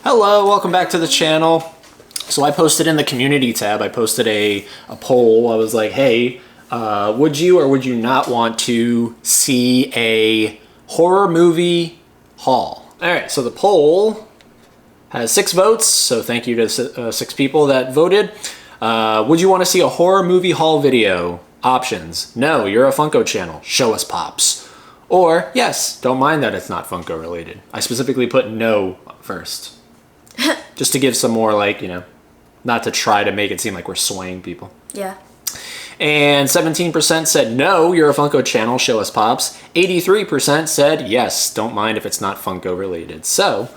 Hello, welcome back to the channel. So I posted in the community tab, I posted a poll. I was like, hey, would you or would you not want to see a horror movie haul? All right, so the poll has 6 votes, so thank you to 6 people that voted. Would you want to see a horror movie haul video? Options: no, you're a Funko channel, show us pops. Or yes, don't mind that it's not Funko related. I specifically put no first. Just to give some more, like, not to try to make it seem like we're swaying people. Yeah. And 17% said no, you're a Funko channel, show us pops. 83% said yes, don't mind if it's not Funko related. So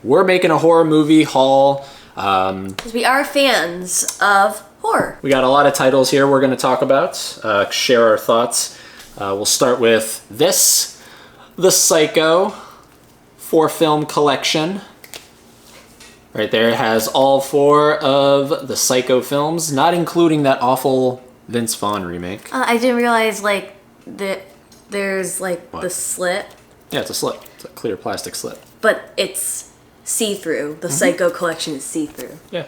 we're making a horror movie haul. Because we are fans of horror. We got a lot of titles here we're going to talk about, share our thoughts. We'll start with this, The Psycho 4-film collection. Right there, it has all 4 of the Psycho films, not including that awful Vince Vaughn remake. I didn't realize, there's, What? the slit. Yeah, it's a slip. It's a clear plastic slip. But it's see-through. The Psycho collection is see-through. Yeah.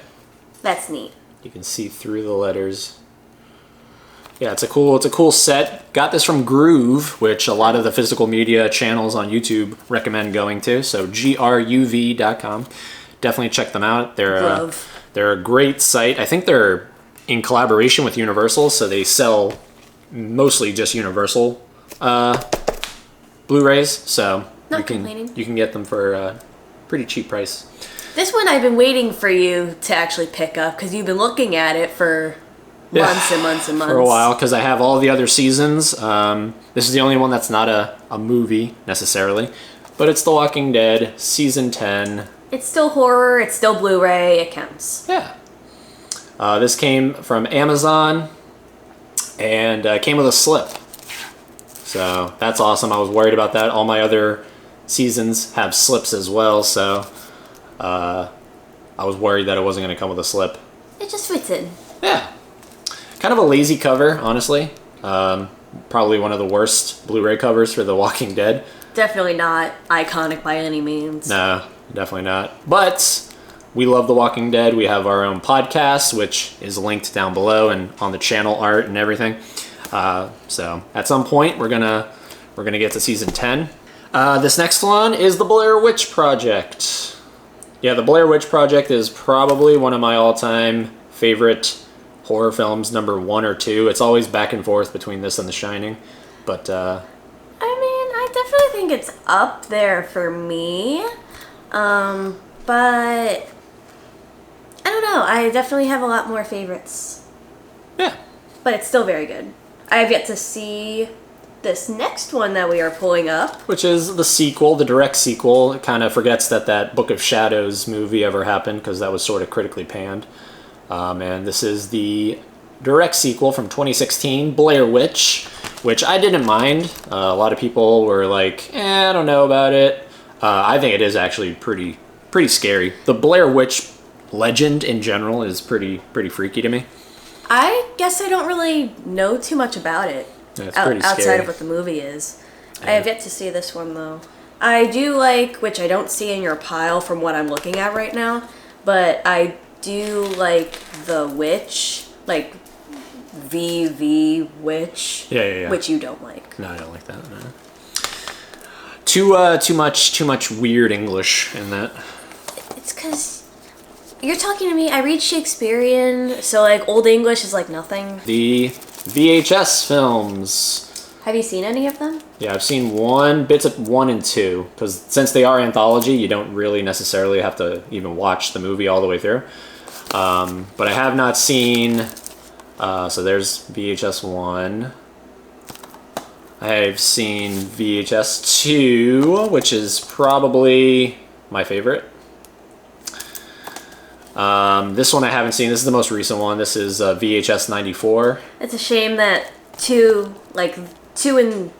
That's neat. You can see through the letters. Yeah, it's a cool set. Got this from Groove, which a lot of the physical media channels on YouTube recommend going to. So gruv.com. Definitely check them out. They're a great site. I think they're in collaboration with Universal, so they sell mostly just Universal Blu-rays. So Not you complaining. can get them for a pretty cheap price. This one I've been waiting for you to actually pick up, because you've been looking at it for months and months and months. For a while, because I have all the other seasons. This is the only one that's not a movie, necessarily. But it's The Walking Dead, Season 10. It's still horror, it's still Blu-ray, it counts. Yeah. This came from Amazon, and came with a slip. So that's awesome. I was worried about that. All my other seasons have slips as well, so I was worried that it wasn't going to come with a slip. It just fits in. Yeah. Kind of a lazy cover, honestly. Probably one of the worst Blu-ray covers for The Walking Dead. Definitely not iconic by any means. No, definitely not. But we love The Walking Dead. We have our own podcast, which is linked down below and on the channel art and everything. So at some point, we're gonna get to season 10. This next one is the Blair Witch Project. Yeah, the Blair Witch Project is probably one of my all-time favorite horror films, number 1 or 2. It's always back and forth between this and The Shining, but I definitely think it's up there for me. But I don't know. I definitely have a lot more favorites. yeah. But it's still very good. I have yet to see this next one that we are pulling up. Which is the sequel, the direct sequel. It kind of forgets that Book of Shadows movie ever happened, because that was sort of critically panned. And this is the direct sequel from 2016, Blair Witch, which I didn't mind. A lot of people were like, I don't know about it. I think it is actually pretty scary. The Blair Witch legend in general is pretty freaky to me. I guess I don't really know too much about it. Yeah, it's pretty outside scary. of what the movie is. Yeah. I have yet to see this one though. I do like, which I don't see in your pile from what I'm looking at right now, but I do like The Witch, like VV Witch. Yeah. Which you don't like. No, I don't like that. No. Too much weird English in that. It's because you're talking to me. I read Shakespearean, so like Old English is like nothing. The VHS films. Have you seen any of them? Yeah, I've seen bits of 1 and 2, because since they are anthology, you don't really necessarily have to even watch the movie all the way through. But I have not seen. So there's VHS 1. I've seen VHS 2, which is probably my favorite. This one I haven't seen. This is the most recent one. This is VHS 94. It's a shame that two and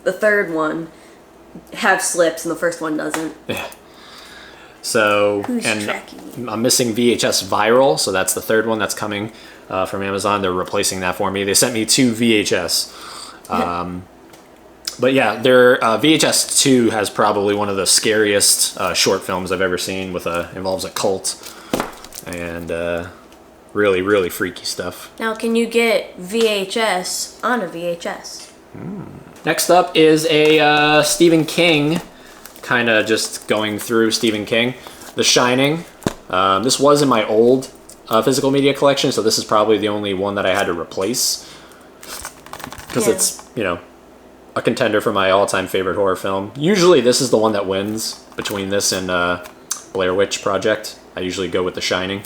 the third one have slips and the first one doesn't. Yeah. So, Who's and tracking? I'm missing VHS Viral, so that's the third one that's coming from Amazon. They're replacing that for me. They sent me 2 VHS. But yeah, their VHS 2 has probably one of the scariest short films I've ever seen. Involves a cult and really, really freaky stuff. Now, can you get VHS on a VHS? Next up is a Stephen King, kind of just going through Stephen King. The Shining. This was in my old physical media collection, so this is probably the only one that I had to replace. Because it's, a contender for my all-time favorite horror film. Usually this is the one that wins between this and Blair Witch Project. I usually go with The Shining.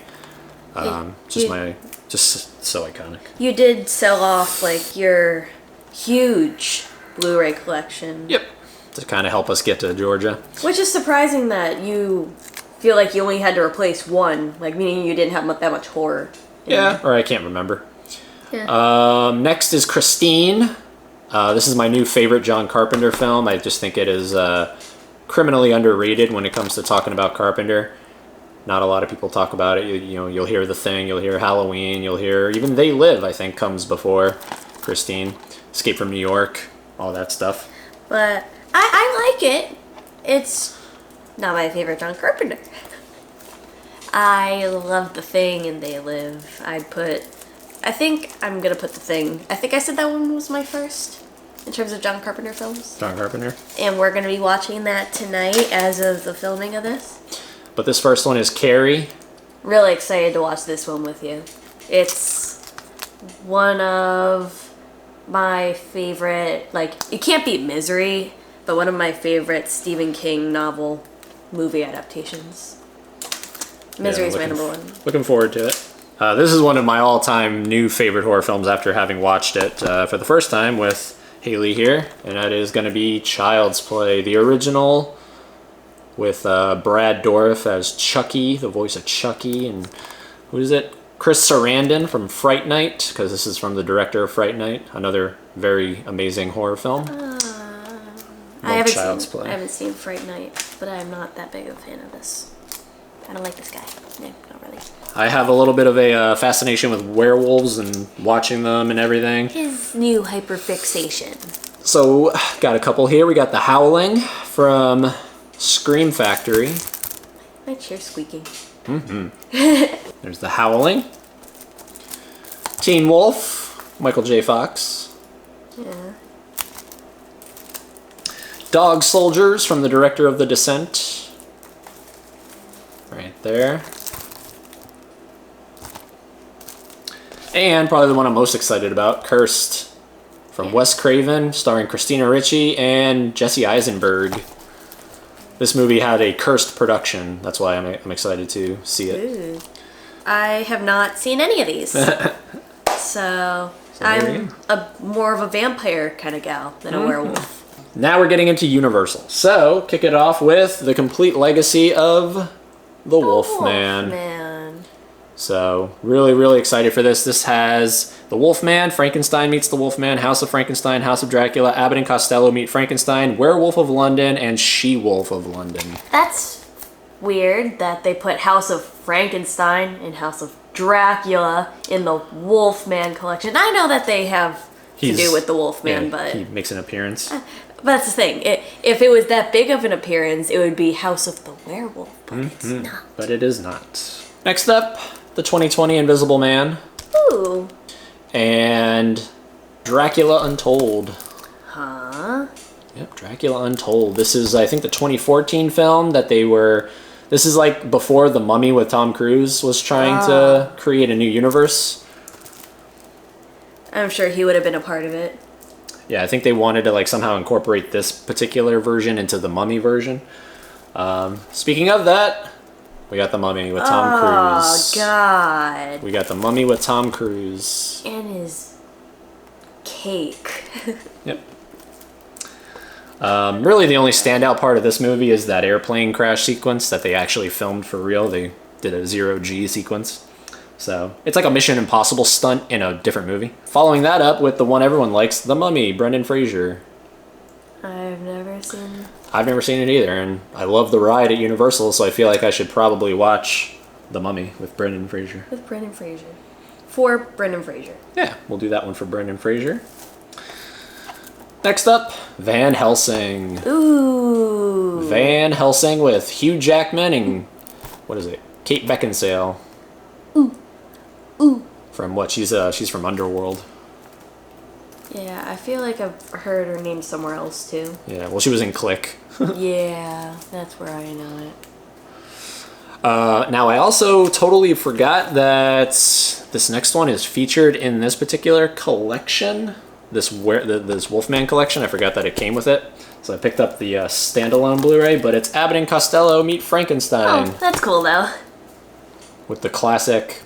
Just so iconic. You did sell off like your huge Blu-ray collection. Yep. To kind of help us get to Georgia. Which is surprising that you feel like you only had to replace one, like meaning you didn't have that much horror. Yeah, or I can't remember. Yeah. Next is Christine. This is my new favorite John Carpenter film. I just think it is criminally underrated when it comes to talking about Carpenter. Not a lot of people talk about it. You'll hear The Thing, you'll hear Halloween, you'll hear even They Live, I think, comes before Christine. Escape from New York, all that stuff. But I like it. It's not my favorite John Carpenter. I love The Thing and They Live. I think I'm gonna put The Thing. I think I said that one was my first in terms of John Carpenter films. John Carpenter. And we're gonna be watching that tonight as of the filming of this. But this first one is Carrie. Really excited to watch this one with you. It's one of my favorite, you can't beat Misery, but one of my favorite Stephen King novel movie adaptations. Misery is my number one. Looking forward to it. This is one of my all-time new favorite horror films after having watched it for the first time with Haley here, and that is going to be Child's Play, the original with Brad Dourif as Chucky, the voice of Chucky, and who is it? Chris Sarandon from Fright Night, because this is from the director of Fright Night, another very amazing horror film. I haven't seen Fright Night, but I'm not that big of a fan of this. I don't like this guy. No, not really. I have a little bit of a fascination with werewolves and watching them and everything. His new hyperfixation. So, got a couple here. We got The Howling from Scream Factory. My chair's squeaking. There's The Howling. Teen Wolf, Michael J. Fox. Yeah. Dog Soldiers from the director of The Descent. Right there. And probably the one I'm most excited about, Cursed, from Wes Craven, starring Christina Ricci and Jesse Eisenberg. This movie had a cursed production. That's why I'm excited to see it. Ooh. I have not seen any of these. So I'm more of a vampire kind of gal than a werewolf. Now we're getting into Universal. So, kick it off with the complete legacy of the Wolfman. So, really, really excited for this. This has the Wolfman, Frankenstein meets the Wolfman, House of Frankenstein, House of Dracula, Abbott and Costello meet Frankenstein, Werewolf of London, and She-Wolf of London. That's weird that they put House of Frankenstein and House of Dracula in the Wolfman collection. I know that they have to do with the Wolfman, but he makes an appearance. But that's the thing. If it was that big of an appearance, it would be House of the Werewolf, but it's not. But it is not. Next up, the 2020 Invisible Man. Ooh. And Dracula Untold. Huh? Yep, Dracula Untold. This is, I think, the 2014 film that they were... This is like before The Mummy with Tom Cruise was trying to create a new universe. I'm sure he would have been a part of it. Yeah, I think they wanted to somehow incorporate this particular version into the Mummy version. Speaking of that, we got The Mummy with Tom Cruise. Oh, God. We got The Mummy with Tom Cruise. And his cake. Yep. Really the only standout part of this movie is that airplane crash sequence that they actually filmed for real. They did a 0G sequence. So, it's like a Mission Impossible stunt in a different movie. Following that up with the one everyone likes, The Mummy, Brendan Fraser. I've never seen... I've never seen it either, and I love the ride at Universal, so I feel like I should probably watch The Mummy with Brendan Fraser. With Brendan Fraser. For Brendan Fraser. Yeah, we'll do that one for Brendan Fraser. Next up, Van Helsing. Ooh. Van Helsing with Hugh Jackman and, what is it, Kate Beckinsale. Ooh. Ooh. From what? She's from Underworld. Yeah, I feel like I've heard her name somewhere else too. Yeah, well, she was in Click. Yeah, that's where I know it. Now, I also totally forgot that this next one is featured in this particular collection. This Wolfman collection. I forgot that it came with it. So I picked up the standalone Blu-ray, but it's Abbott and Costello Meet Frankenstein. Oh, that's cool though. With the classic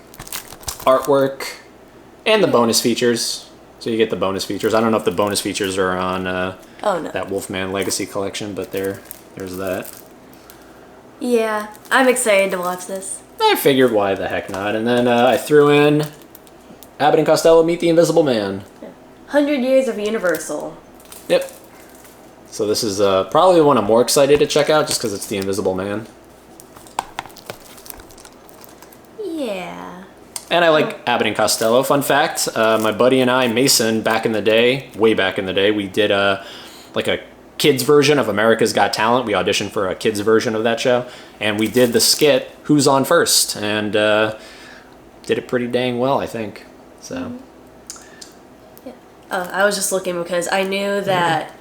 artwork and the bonus features. So you get the bonus features. I don't know if the bonus features are on Oh no. that Wolfman Legacy collection, but there's that. Yeah, I'm excited to watch this. I figured why the heck not. And then I threw in Abbott and Costello Meet the Invisible Man. 100 Years of Universal. Yep. So this is probably the one I'm more excited to check out just because it's the Invisible Man. Yeah. And I like Abbott and Costello. Fun fact, my buddy and I, Mason, back in the day, way back in the day, we did a kids version of America's Got Talent. We auditioned for a kids version of that show. And we did the skit, Who's On First? And did it pretty dang well, I think. So. Yeah. I was just looking because I knew that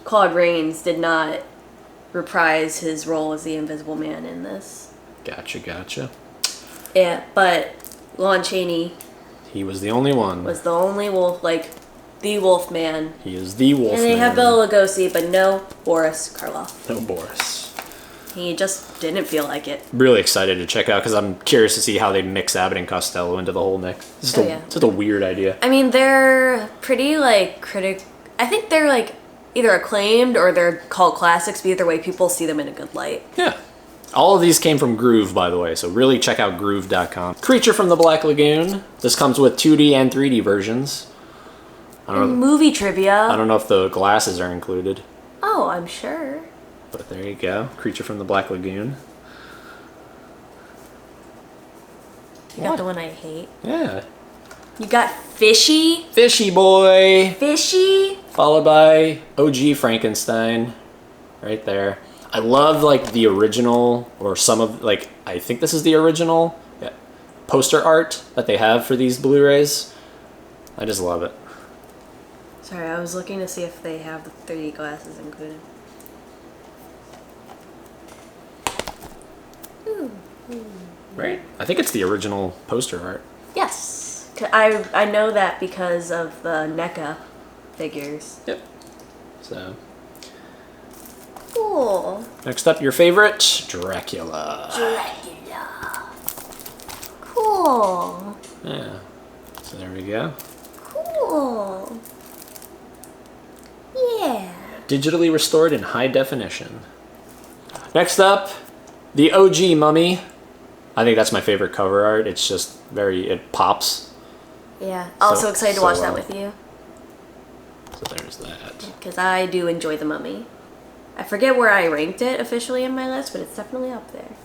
Claude Rains did not reprise his role as the Invisible Man in this. Gotcha. Yeah, but Lon Chaney He was the only one. was the only wolf, the Wolf Man. He is the Wolfman. And they have Bela Lugosi, but no Boris Karloff. No Boris. He just didn't feel like it. Really excited to check out because I'm curious to see how they mix Abbott and Costello into the whole mix. It's just a weird idea. I mean, they're pretty I think they're either acclaimed or they're called classics, but either way, people see them in a good light. Yeah. All of these came from Groove, by the way, so really check out groove.com. Creature from the Black Lagoon. This comes with 2D and 3D versions. Movie trivia. I don't know if the glasses are included. Oh, I'm sure. But there you go. Creature from the Black Lagoon. You got the one I hate. Yeah. You got Fishy. Fishy boy. Fishy. Followed by OG Frankenstein. Right there. I love the original, or some of I think this is the original poster art that they have for these Blu-rays. I just love it. Sorry, I was looking to see if they have the 3D glasses included. Right? I think it's the original poster art. Yes. I know that because of the NECA figures. Yep. So. Cool. Next up, your favorite, Dracula. Dracula. Cool. Yeah. So there we go. Cool. Yeah. Digitally restored in high definition. Next up, the OG Mummy. I think that's my favorite cover art. It's just it pops. Yeah. Also excited to watch that with you. So there's that. Because I do enjoy The Mummy. I forget where I ranked it officially in my list, but it's definitely up there.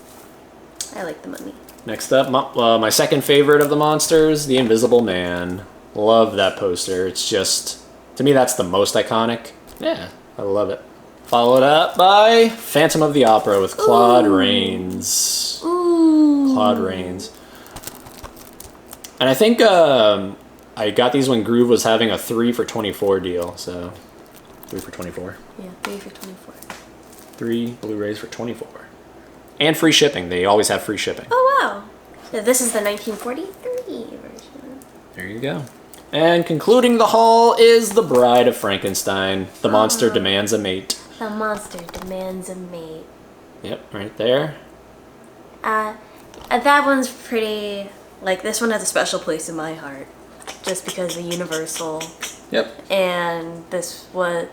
I like The Mummy. Next up, my second favorite of the monsters, the Invisible Man. Love that poster. It's just, to me, that's the most iconic. Yeah, I love it. Followed up by Phantom of the Opera with Claude Rains. Ooh. Claude Rains. And I think I got these when Groove was having a 3 for $24 deal, so 3 for $24. Yeah, 3 for $24. 3 Blu-rays for $24. And free shipping. They always have free shipping. Oh, wow. So this is the 1943 version. There you go. And concluding the haul is The Bride of Frankenstein. The Monster Demands a Mate. The Monster Demands a Mate. Yep, right there. That one's pretty... this one has a special place in my heart. Just because of Universal. Yep. And this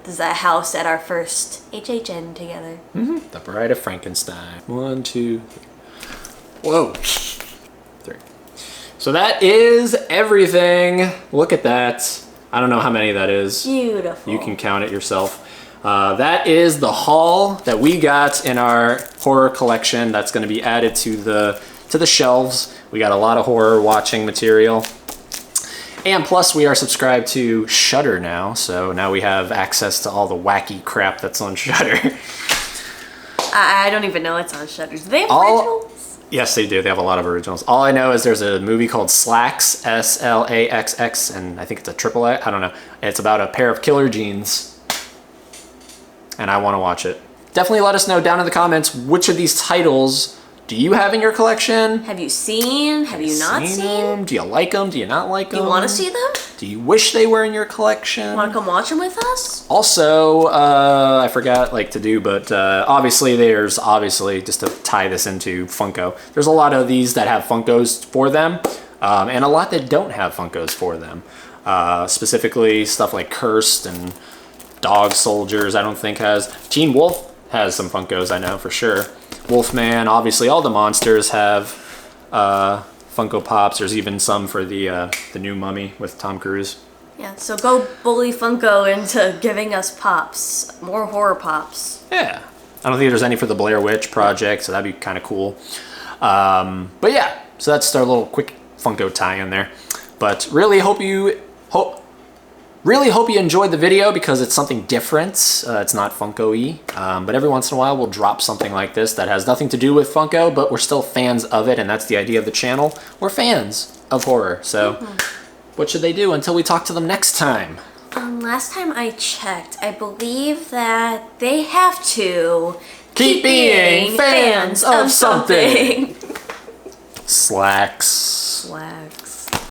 is a house at our first HHN together. Mm-hmm. The Bride of Frankenstein. 1, 2, 3. Whoa. 3. So that is everything. Look at that. I don't know how many that is. Beautiful. You can count it yourself. That is the haul that we got in our horror collection. That's going to be added to the shelves. We got a lot of horror watching material. And plus, we are subscribed to Shudder now, so now we have access to all the wacky crap that's on Shudder. I don't even know it's on Shudder. Do they have originals? Yes, they do. They have a lot of originals. All I know is there's a movie called Slacks, Slaxx, and I think it's a triple A. I don't know. It's about a pair of killer jeans, and I want to watch it. Definitely let us know down in the comments which of these titles do you have in your collection? Have you seen? Have you not seen? Them? Do you like them? Do you not like them? Do you want to see them? Do you wish they were in your collection? Want to come watch them with us? Also, I forgot to do, but obviously just to tie this into Funko, there's a lot of these that have Funkos for them, and a lot that don't have Funkos for them. Specifically, stuff like Cursed and Dog Soldiers, I don't think has. Teen Wolf has some Funkos, I know for sure. Wolfman, obviously all the monsters have Funko Pops. There's even some for the new Mummy with Tom Cruise. Yeah, so go bully Funko into giving us pops. More horror pops. Yeah. I don't think there's any for the Blair Witch Project, so that'd be kind of cool. But yeah, so that's our little quick Funko tie-in there. But really hope you enjoyed the video because it's something different. It's not Funko-y, but every once in a while we'll drop something like this that has nothing to do with Funko, but we're still fans of it, and that's the idea of the channel. We're fans of horror, so what should they do until we talk to them next time? Last time I checked, I believe that they have to keep being fans of something. Slacks. Slacks.